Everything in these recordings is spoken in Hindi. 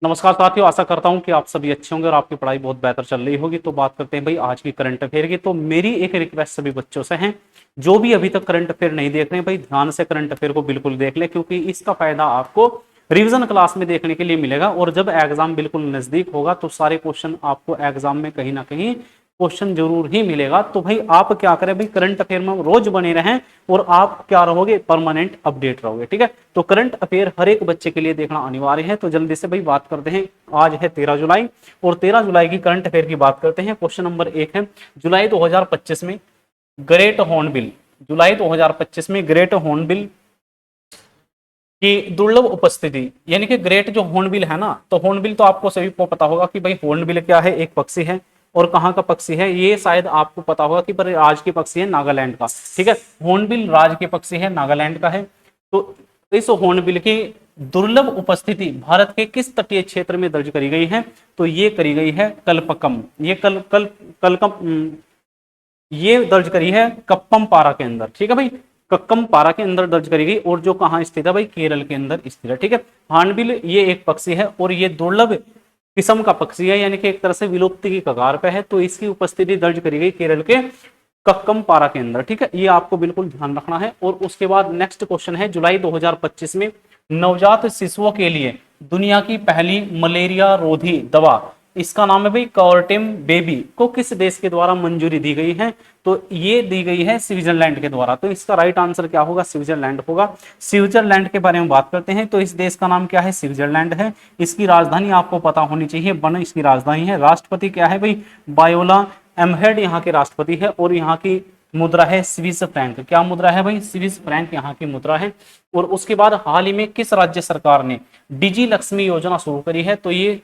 नमस्कार साथियों, आशा करता हूं कि आप सभी अच्छे होंगे और आपकी पढ़ाई बहुत बेहतर चल रही होगी। तो बात करते हैं भाई आज की करंट अफेयर की। तो मेरी एक रिक्वेस्ट सभी बच्चों से है, जो भी अभी तक करंट अफेयर नहीं देख रहे हैं भाई ध्यान से करंट अफेयर को बिल्कुल देख ले, क्योंकि इसका फायदा आपको रिवीजन क्लास में देखने के लिए मिलेगा। और जब एग्जाम बिल्कुल नजदीक होगा तो सारे क्वेश्चन आपको एग्जाम में कहीं ना कहीं क्वेश्चन जरूर ही मिलेगा। तो भाई आप क्या करें भाई, करंट अफेयर में रोज बने रहें और आप क्या रहोगे, परमानेंट अपडेट रहोगे। ठीक है, तो करंट अफेयर हर एक बच्चे के लिए देखना अनिवार्य है। तो जल्दी से भाई बात करते हैं। आज है 13 जुलाई और 13 जुलाई की करंट अफेयर की बात करते हैं। क्वेश्चन नंबर 1 है, जुलाई 2025 में ग्रेट हॉर्नबिल, जुलाई 2025 में ग्रेट हॉर्नबिल की दुर्लभ उपस्थिति, यानी कि ग्रेट जो हॉर्नबिल है ना, तो हॉर्नबिल तो आपको सभी को पता होगा कि भाई हॉर्नबिल क्या है, एक पक्षी है। और कहाँ का पक्षी है ये शायद आपको पता होगा कि पर राज के पक्षी है नागालैंड का। ठीक है, हॉर्नबिल राज के पक्षी है, नागालैंड का है। तो इस हॉर्नबिल की दुर्लभ उपस्थिति भारत के किस तटीय क्षेत्र में दर्ज करी गई है, तो ये करी गई है कल्पकम, ये कलकम, ये दर्ज करी है कप्पम पारा के अंदर। ठीक है भाई, कक्कम पारा के अंदर दर्ज करी गई और जो कहाँ स्थित है भाई, केरल के अंदर स्थित है। ठीक है, हार्नबिल ये एक पक्षी है और ये दुर्लभ किस्म का पक्षी है, यानी कि एक तरह से विलुप्ति की कगार पे है। तो इसकी उपस्थिति दर्ज करी गई केरल के कक्कम पारा के अंदर। ठीक है, ये आपको बिल्कुल ध्यान रखना है। और उसके बाद नेक्स्ट क्वेश्चन है, जुलाई 2025 में नवजात शिशुओं के लिए दुनिया की पहली मलेरिया रोधी दवा, इसका नाम है भाई कॉर्टेम बेबी, को किस देश के द्वारा मंजूरी दी गई है, तो ये दी गई है स्विट्जरलैंड के द्वारा। तो इसका राइट आंसर क्या होगा, स्विट्जरलैंड होगा। स्विट्जरलैंड के बारे में बात करते हैं तो इस देश का नाम क्या है, स्विट्जरलैंड है। इसकी राजधानी आपको पता होनी चाहिए, बन इसकी राजधानी है। राष्ट्रपति क्या है भाई, बायोला एमहेड यहाँ के राष्ट्रपति है। और यहाँ की मुद्रा है स्विस फ्रैंक। क्या मुद्रा है भाई, स्विस फ्रैंक यहाँ की मुद्रा है। और उसके बाद हाल ही में किस राज्य सरकार ने डिजी लक्ष्मी योजना शुरू करी है, तो ये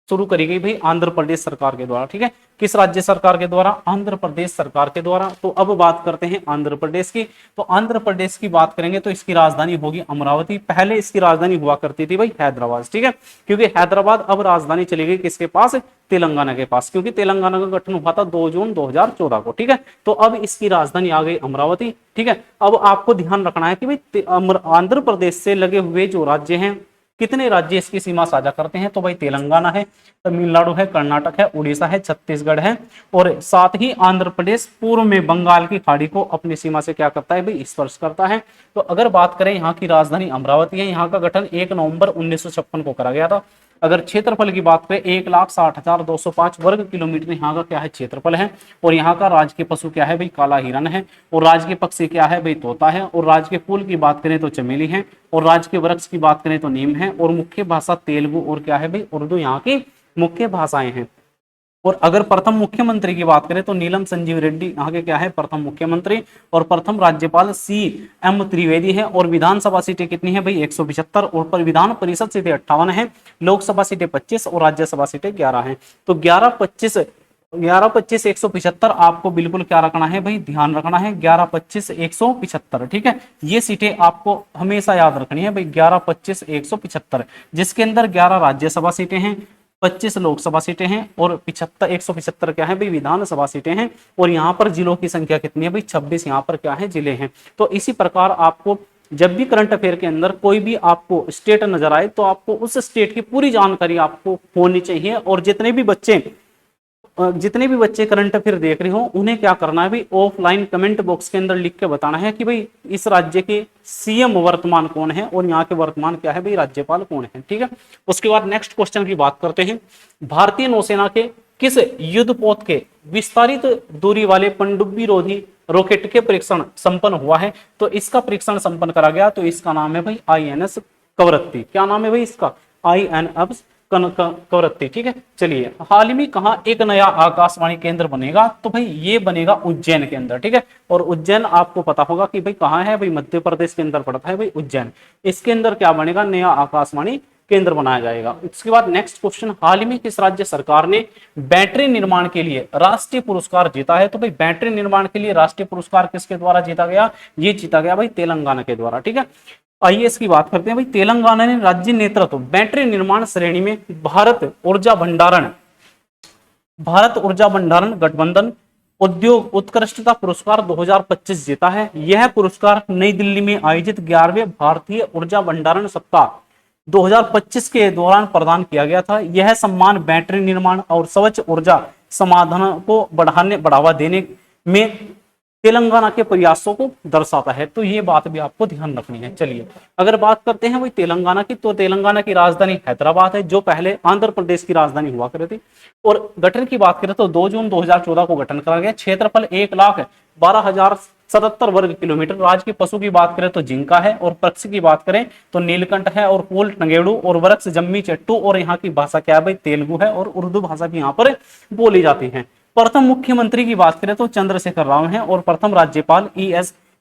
शुरू करी गई भाई आंध्र प्रदेश सरकार के द्वारा। ठीक है, किस राज्य सरकार के द्वारा, आंध्र प्रदेश सरकार के द्वारा। तो अब बात करते हैं आंध्र प्रदेश की। तो आंध्र प्रदेश की बात करेंगे तो इसकी राजधानी होगी अमरावती। पहले इसकी राजधानी हुआ करती थी भाई हैदराबाद। ठीक है, क्योंकि हैदराबाद अब राजधानी चली गई किसके पास, तेलंगाना के पास, क्योंकि तेलंगाना का गठन हुआ था 2 जून 2014 को। ठीक है, तो अब इसकी राजधानी आ गई अमरावती। ठीक है, अब आपको ध्यान रखना है कि भाई आंध्र प्रदेश से लगे हुए जो राज्य हैं, कितने राज्य इसकी सीमा साझा करते हैं, तो भाई तेलंगाना है, तमिलनाडु है, कर्नाटक है, उड़ीसा है, छत्तीसगढ़ है। और साथ ही आंध्र प्रदेश पूर्व में बंगाल की खाड़ी को अपनी सीमा से क्या करता है भाई, स्पर्श करता है। तो अगर बात करें यहाँ की राजधानी अमरावती है, यहाँ का गठन 1 नवंबर 1956 को करा गया था। अगर क्षेत्रफल की बात करें 1,60,205 वर्ग किलोमीटर यहाँ का क्या है, क्षेत्रफल है। और यहाँ का राजकीय पशु क्या है भाई, काला हिरन है। और राजकीय पक्षी क्या है भाई, तोता है। और राजकीय फूल की बात करें तो चमेली है। और राजकीय वृक्ष की बात करें तो नीम है। और मुख्य भाषा तेलुगु और क्या है भाई, उर्दू यहाँ की मुख्य भाषाएं हैं। और अगर प्रथम मुख्यमंत्री की बात करें तो नीलम संजीव रेड्डी यहाँ के क्या है, प्रथम मुख्यमंत्री। और प्रथम राज्यपाल CM त्रिवेदी है। और विधानसभा सीटें कितनी है भाई, 175। और पर विधान परिषद सीटें 58 है, लोकसभा सीटें 25 और राज्यसभा सीटें 11 है। तो 11-25 175 आपको बिल्कुल क्या रखना है भाई, ध्यान रखना है, 11-25 175। ठीक है, ये सीटें आपको हमेशा याद रखनी है भाई, 11-25 175, जिसके अंदर 11 राज्यसभा सीटें हैं, 25 लोकसभा सीटें हैं और 175 क्या है भाई, विधानसभा सीटें हैं। और यहाँ पर जिलों की संख्या कितनी है भाई, 26 यहाँ पर क्या है, जिले हैं। तो इसी प्रकार आपको जब भी करंट अफेयर के अंदर कोई भी आपको स्टेट नजर आए तो आपको उस स्टेट की पूरी जानकारी आपको होनी चाहिए। और जितने भी बच्चे करंट अफेयर देख रहे हो उन्हें क्या करना है भाई, ऑफलाइन कमेंट बॉक्स के अंदर लिख के बताना है कि भाई इस राज्य के CM वर्तमान कौन है और यहाँ के वर्तमान क्या है भाई, राज्यपाल कौन है। ठीक है, उसके बाद नेक्स्ट क्वेश्चन की बात करते हैं। भारतीय नौसेना के किस युद्धपोत के विस्तारित दूरी वाले पनडुब्बी रोधी रॉकेट के परीक्षण संपन्न हुआ है, तो इसका परीक्षण संपन्न करा गया। तो इसका नाम है भाई INS कवरत्ती। क्या नाम है भाई इसका, INS कवरत्ती। ठीक है, चलिए हाल ही में कहा एक नया आकाशवाणी केंद्र बनेगा, तो भाई ये बनेगा उज्जैन के अंदर। ठीक है, और उज्जैन आपको पता होगा कि भाई कहाँ है भाई, मध्य प्रदेश के अंदर पड़ता है भाई उज्जैन। इसके अंदर क्या बनेगा, नया आकाशवाणी केंद्र बनाया जाएगा। इसके बाद नेक्स्ट क्वेश्चन, हाल ही में किस राज्य सरकार ने बैटरी निर्माण के लिए राष्ट्रीय पुरस्कार जीता है, तो भाई बैटरी निर्माण के लिए राष्ट्रीय पुरस्कार किसके द्वारा जीता गया, ये जीता गया भाई तेलंगाना के द्वारा। ठीक है, आइए इसकी बात करते हैं भाई, तेलंगाना ने राज्य नेतृत्व बैटरी निर्माण श्रेणी में भारत ऊर्जा भंडारण गठबंधन उद्योग उत्कृष्टता पुरस्कार 2025 जीता है। यह पुरस्कार नई दिल्ली में आयोजित 11वें भारतीय ऊर्जा भंडारण सप्ताह 2025 के दौरान प्रदान किया गया था। यह सम्मान बैटरी निर्माण और स्वच्छ ऊर्जा समाधान को बढ़ावा देने में तेलंगाना के प्रयासों को दर्शाता है। तो ये बात भी आपको ध्यान रखनी है। चलिए अगर बात करते हैं वही तेलंगाना की, तो तेलंगाना की राजधानी हैदराबाद है, जो पहले आंध्र प्रदेश की राजधानी हुआ करती थी। और गठन की बात करें तो 2 जून 2014 को गठन करा गया। क्षेत्रफल 1,12,077 वर्ग किलोमीटर। राज्य की पशु की बात करें तो जिंका है, और पक्षी की बात करें तो नीलकंठ है, और फूल टंगेड़ू, और वृक्ष जम्मी चट्टू, और यहाँ की भाषा क्या है भाई, तेलुगु है, और उर्दू भाषा भी यहाँ पर बोली जाती है। प्रथम मुख्यमंत्री की बात करें तो चंद्रशेखर राव हैं, और प्रथम राज्यपाल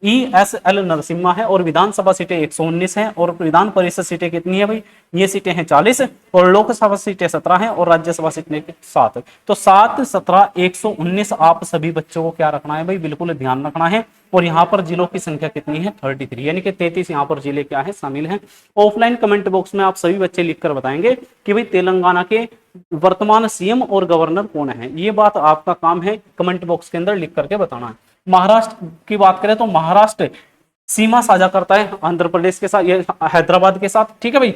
ESL नरसिम्हा है, और विधानसभा सीटें 119 हैं, और विधान परिषद सीटें कितनी है भाई, ये सीटें हैं 40, और लोकसभा सीटें 17 हैं, और राज्यसभा सीटें 7। तो 7, 17, 119 आप सभी बच्चों को क्या रखना है भाई, बिल्कुल ध्यान रखना है। और यहाँ पर जिलों की संख्या कितनी है, 33, यानी कि 33 यहाँ पर जिले क्या है, शामिल हैं। ऑफलाइन कमेंट बॉक्स में आप सभी बच्चे लिखकर बताएंगे कि भाई तेलंगाना के वर्तमान सीएम और गवर्नर कौन है। ये बात आपका काम है कमेंट बॉक्स के अंदर लिख करके बताना है। महाराष्ट्र की बात करें तो महाराष्ट्र सीमा साझा करता है आंध्र प्रदेश के साथ, ये हैदराबाद के साथ, ठीक है भाई।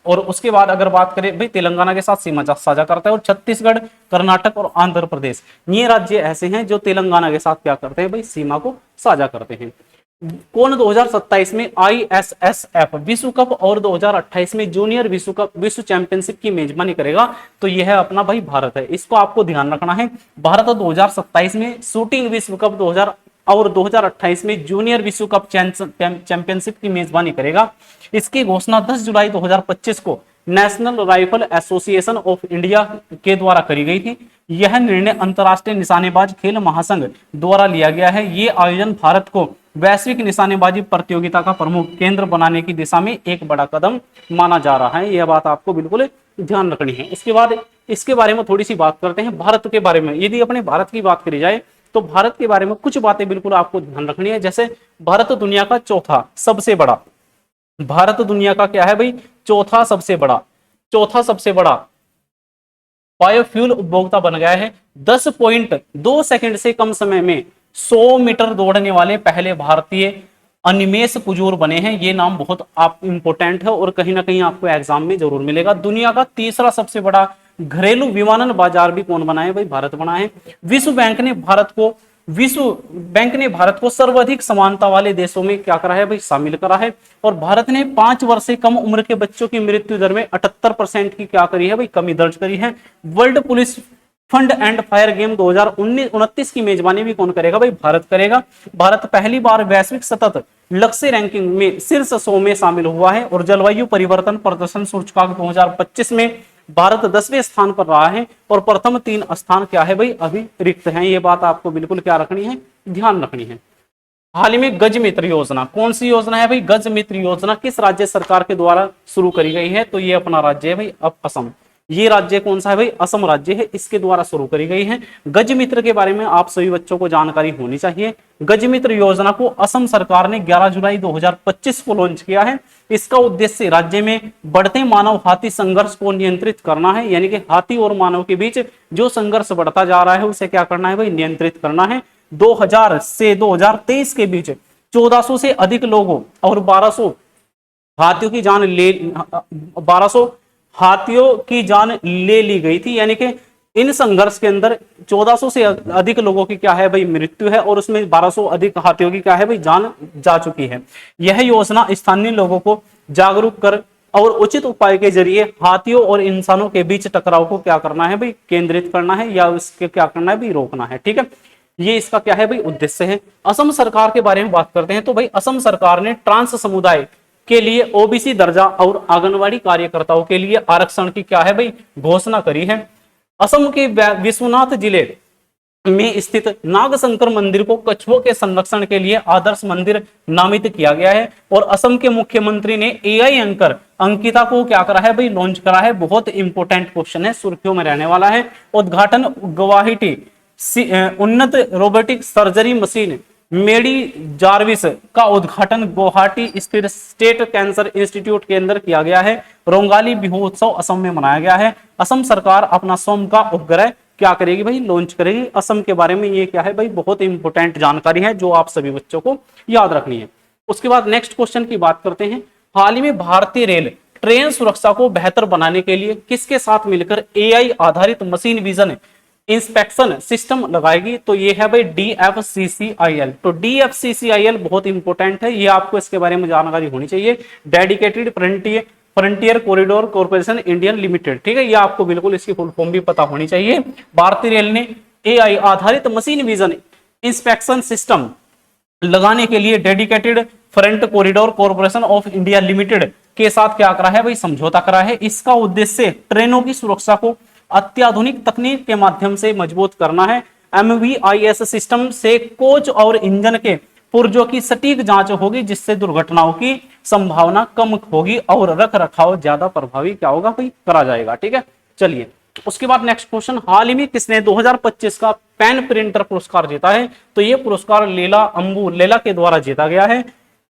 और उसके बाद अगर बात करें भाई तेलंगाना के साथ सीमा साझा करता है, और छत्तीसगढ़, कर्नाटक और आंध्र प्रदेश, ये राज्य ऐसे हैं जो तेलंगाना के साथ क्या करते हैं भाई, सीमा को साझा करते हैं। कौन 2027 में ISSF विश्व कप और 2028 में जूनियर विश्व कप, विश्व चैंपियनशिप की मेजबानी करेगा, तो यह अपना भाई भारत है। इसको आपको ध्यान रखना है। भारत 2027 में शूटिंग विश्व कप 2028 में जूनियर विश्व कप चैंपियनशिप की मेजबानी करेगा। इसकी घोषणा 10 जुलाई 2025 को national rifle association of India के द्वारा करी गई थी। यह निर्णय अंतर्राष्ट्रीय निशानेबाज खेल महासंघ द्वारा लिया गया है। ये आयोजन भारत को वैश्विक निशानेबाजी प्रतियोगिता का प्रमुख केंद्र बनाने की दिशा में एक बड़ा कदम माना जा रहा है। यह बात आपको बिल्कुल ध्यान रखनी है। इसके बाद इसके बारे में थोड़ी सी बात करते हैं भारत के बारे में। यदि अपने भारत की बात करी जाए तो भारत के बारे में कुछ बातें बिल्कुल आपको ध्यान रखनी है। जैसे भारत दुनिया का चौथा सबसे बड़ा, भारत दुनिया का क्या है भाई, चौथा सबसे बड़ा बायोफ्यूल उपभोक्ता बन गया है। 10.2 सेकंड से कम समय में 100 मीटर दौड़ने वाले पहले भारतीय अनिमेश कुजूर बने हैं। ये नाम बहुत आप इंपोर्टेंट है और कहीं ना कहीं आपको एग्जाम में जरूर मिलेगा। दुनिया का तीसरा सबसे बड़ा घरेलू विमानन बाजार भी कौन बनाए भाई, भारत बना है। विश्व बैंक ने भारत को सर्वाधिक समानता वाले देशों में क्या करा है भाई, शामिल करा है। और भारत ने 5 वर्ष से कम उम्र के बच्चों की मृत्यु दर में 78% की क्या करी है भाई, कमी दर्ज करी है। World police fund and fire game 2029 की मेजबानी भी कौन करेगा भाई, भारत करेगा। भारत पहली बार वैश्विक सतत लक्ष्य रैंकिंग में शीर्ष 100 में शामिल हुआ है। और जलवायु परिवर्तन प्रदर्शन सूचकांक 2025 में भारत 10वें स्थान पर रहा है, और प्रथम 3 स्थान क्या है भाई, अभी रिक्त हैं। ये बात आपको बिल्कुल क्या रखनी है, ध्यान रखनी है। हाल ही में गज मित्र योजना, कौन सी योजना है भाई, गज मित्र योजना किस राज्य सरकार के द्वारा शुरू करी गई है, तो ये अपना राज्य है भाई असम। ये राज्य कौन सा है भाई, असम राज्य है, इसके द्वारा शुरू करी गई है। गज मित्र के बारे में आप सभी बच्चों को जानकारी होनी चाहिए। गज मित्र योजना को असम सरकार ने 11 जुलाई 2025 को लॉन्च किया है। इसका उद्देश्य राज्य में बढ़ते मानव हाथी संघर्ष को नियंत्रित करना है, यानी कि हाथी और मानव के बीच जो संघर्ष बढ़ता जा रहा है उसे क्या करना है भाई, नियंत्रित करना है। 2000 से 2023 के बीच 1400 से अधिक लोगों और 1200 हाथियों की जान ले ली गई थी, यानी कि इन संघर्ष के अंदर 1400 से अधिक लोगों की क्या है भाई मृत्यु है, और उसमें 1200 अधिक हाथियों की क्या है भाई जान जा चुकी है। यह योजना स्थानीय लोगों को जागरूक कर और उचित उपाय के जरिए हाथियों और इंसानों के बीच टकराव को क्या करना है भाई, केंद्रित करना है, या उसके क्या करना है भाई, रोकना है। ठीक है, ये इसका क्या है भाई उद्देश्य है। असम सरकार के बारे में बात करते हैं तो भाई असम सरकार ने ट्रांस समुदाय के लिए ओबीसी दर्जा और आंगनवाड़ी कार्यकर्ताओं के लिए आरक्षण की क्या है भाई, घोषणा करी है। असम के विश्वनाथ जिले में स्थित नागशंकर मंदिर को कछुओं के संरक्षण के लिए आदर्श मंदिर नामित किया गया है। और असम के मुख्यमंत्री ने एआई एंकर अंकिता को क्या करा है भाई, लॉन्च करा है। बहुत इंपोर्टेंट क्वेश्चन है, सुर्खियों में रहने वाला है। उद्घाटन गुवाहाटी उन्नत रोबोटिक सर्जरी मशीन मेडी जार्विस का उद्घाटन गुवाहाटी स्थित स्टेट कैंसर इंस्टीट्यूट के अंदर किया गया है। रोंगाली बिहू उत्सव असम में मनाया गया है। असम सरकार अपना स्वयं का उपग्रह क्या करेगी भाई, लॉन्च करेगी। असम के बारे में ये क्या है भाई, बहुत इंपोर्टेंट जानकारी है जो आप सभी बच्चों को याद रखनी है। उसके बाद नेक्स्ट क्वेश्चन की बात करते हैं। हाल ही में भारतीय रेल ट्रेन सुरक्षा को बेहतर बनाने के लिए किसके साथ मिलकर एआई आधारित मशीन विजन इंस्पेक्शन सिस्टम लगाएगी? तो ये है भाई DFCCIL। तो DFCCIL बहुत इंपॉर्टेंट है, ये आपको इसके बारे में जानकारी होनी चाहिए। Dedicated frontier corridor corporation Indian limited, ठीक है, ये आपको बिल्कुल इसकी फुल फॉर्म भी पता होनी चाहिए। भारतीय रेल ने एआई आधारित मशीन विजन इंस्पेक्शन सिस्टम लगाने के लिए dedicated front corridor corporation of India limited के साथ क्या करा है भाई? समझौता करा है। इसका उद्देश्य ट्रेनों की सुरक्षा को अत्याधुनिक तकनीक के माध्यम से मजबूत करना है। MVIS सिस्टम से कोच और इंजन के पुर्जों की सटीक जांच होगी, जिससे दुर्घटनाओं की संभावना कम होगी और रख रखाव ज्यादा प्रभावी क्या होगा भाई? करा जाएगा। ठीक है, चलिए उसके बाद नेक्स्ट क्वेश्चन, हाल ही में किसने 2025 का पेन प्रिंटर पुरस्कार जीता है? तो ये पुरस्कार लेला के द्वारा जीता गया है।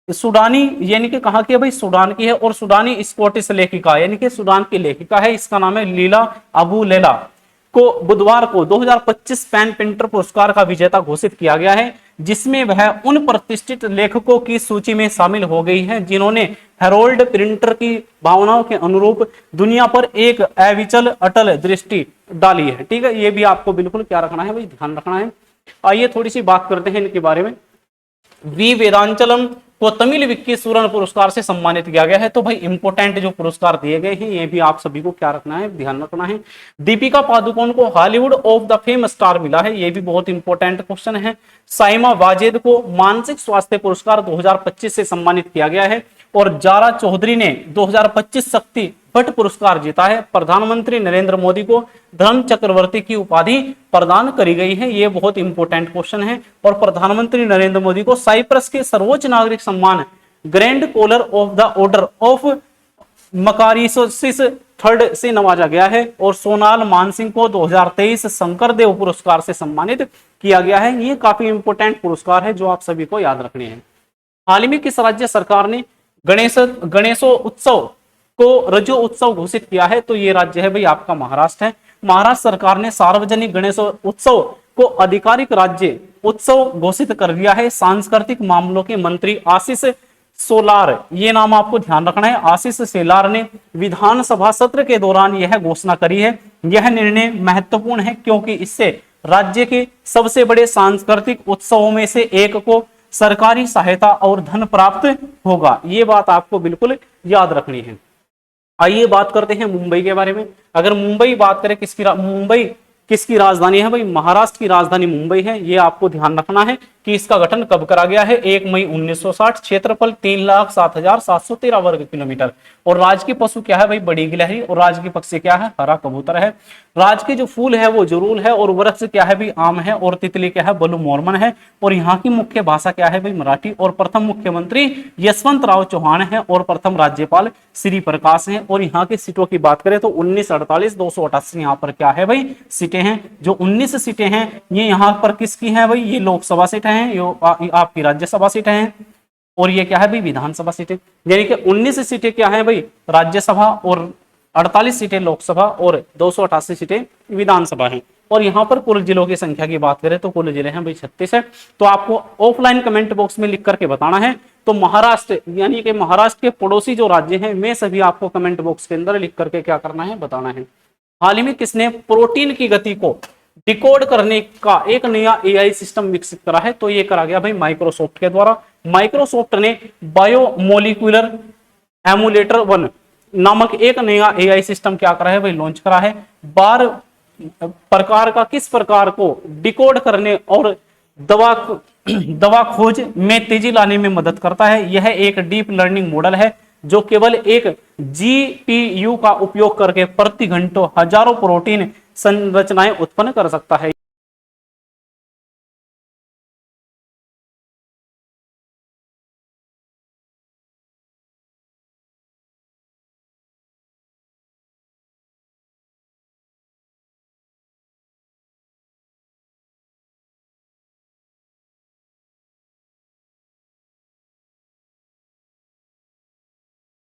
सुडानी यानी कि कहा कि भाई सूडान की है, और सुडानी स्कॉटिश लेखिका यानी कि सूडान की लेखिका है, इसका नाम है लीला अबू लेला को बुधवार को 2025 पेन प्रिंटर पुरस्कार का विजेता घोषित किया गया है, जिसमें वह उन प्रतिष्ठित लेखकों की सूची में शामिल हो गई है जिन्होंने हेरोल्ड प्रिंटर की भावनाओं के अनुरूप दुनिया पर एक अविचल अटल दृष्टि डाली है। ठीक है, ये भी आपको बिल्कुल क्या रखना है भाई? ध्यान रखना है। आइए थोड़ी सी बात करते हैं इनके बारे में। वी वेदांचलम को तमिल विक्की सुवर्ण पुरस्कार से सम्मानित किया गया है। तो भाई इंपोर्टेंट जो पुरस्कार दिए गए हैं ये भी आप सभी को क्या रखना है? ध्यान रखना है। दीपिका पादुकोण को Hollywood of the fame star मिला है, ये भी बहुत इंपॉर्टेंट क्वेश्चन है। साइमा वाजेद को मानसिक स्वास्थ्य पुरस्कार 2025 से सम्मानित किया गया है, और जारा चौधरी ने 2025 शक्ति भट्ट पुरस्कार जीता है। प्रधानमंत्री नरेंद्र मोदी को धर्म चक्रवर्ती की उपाधि प्रदान करी गई है, ये बहुत इंपॉर्टेंट क्वेश्चन है। और प्रधानमंत्री नरेंद्र मोदी को साइप्रस के सर्वोच्च नागरिक सम्मान grand collar of the order of मकारिसोसिस थर्ड से नवाजा गया है, और सोनाल मानसिंह को 2023 शंकर देव पुरस्कार से सम्मानित किया गया है। ये काफी इंपॉर्टेंट पुरस्कार है जो आप सभी को याद रखने हैं। हाल ही में किस राज्य सरकार ने गणेशोत्सव को रजो उत्सव घोषित किया है? तो ये राज्य है भाई आपका महाराष्ट्र है। महाराष्ट्र सरकार ने सार्वजनिक गणेश उत्सव को आधिकारिक राज्य उत्सव घोषित कर दिया है। सांस्कृतिक मामलों के मंत्री आशीष सोलार, ये नाम आपको ध्यान रखना है, आशीष सोलार ने विधानसभा सत्र के दौरान यह घोषणा करी है। यह निर्णय महत्वपूर्ण है क्योंकि इससे राज्य के सबसे बड़े सांस्कृतिक उत्सवों में से एक को सरकारी सहायता और धन प्राप्त होगा। ये बात आपको बिल्कुल याद रखनी है। आइए बात करते हैं मुंबई के बारे में। अगर मुंबई बात करें, मुंबई किसकी राजधानी है भाई? महाराष्ट्र की राजधानी मुंबई है। ये आपको ध्यान रखना है कि इसका गठन कब करा गया है? 1 मई 1960। क्षेत्रफल 3,07,713 वर्ग किलोमीटर। और राज के पशु क्या है भाई? बड़ी गिलहरी। और राज के पक्षी क्या है? हरा कबूतर है। राज के जो फूल है वो जरूल है, और वृक्ष क्या है भाई? आम है। और तितली क्या है? बलू मोरमन है। और यहाँ की मुख्य भाषा क्या है भाई? मराठी। और प्रथम मुख्यमंत्री यशवंत राव चौहान है, और प्रथम राज्यपाल श्री प्रकाश है। और यहाँ की सीटों की बात करें तो 1948 288 यहाँ पर क्या है भाई? सीटें हैं। जो 19 सीटें हैं ये यहाँ पर किसकी हैं भाई? ये लोकसभा सीटें हैं, ये आपकी राज्यसभा सीटें हैं, और ये क्या है भाई? विधानसभा सीटें। यानी कि 19 सीटें क्या है भाई? राज्यसभा, और 48 सीटें लोकसभा, और 288 सीटें विधानसभा हैं। और यहाँ पर कुल जिलों की संख्या की बात करें तो कुल जिले हैं भाई 36 है। तो आपको ऑफलाइन कमेंट बॉक्स में लिख करके बताना है। तो महाराष्ट्र यानी कि महाराष्ट्र के पड़ोसी जो राज्य हैं वे सभी आपको कमेंट बॉक्स के अंदर लिख करके क्या करना है? बताना है। हाल ही में किसने प्रोटीन की गति को डिकोड करने का एक नया एआई सिस्टम विकसित करा है? तो ये करा गया भाई माइक्रोसॉफ्ट के द्वारा। माइक्रोसॉफ्ट ने बायोमोलिकुलर एमुलेटर 1 नामक एक नया एआई सिस्टम क्या करा है भाई? लॉन्च करा है। बार प्रकार का किस प्रकार को डिकोड करने और दवा खोज में तेजी लाने में मदद करता है। यह एक डीप लर्निंग मॉडल है जो केवल एक जीपीयू का उपयोग करके प्रति घंटों हजारों प्रोटीन संरचनाएं उत्पन्न कर सकता है।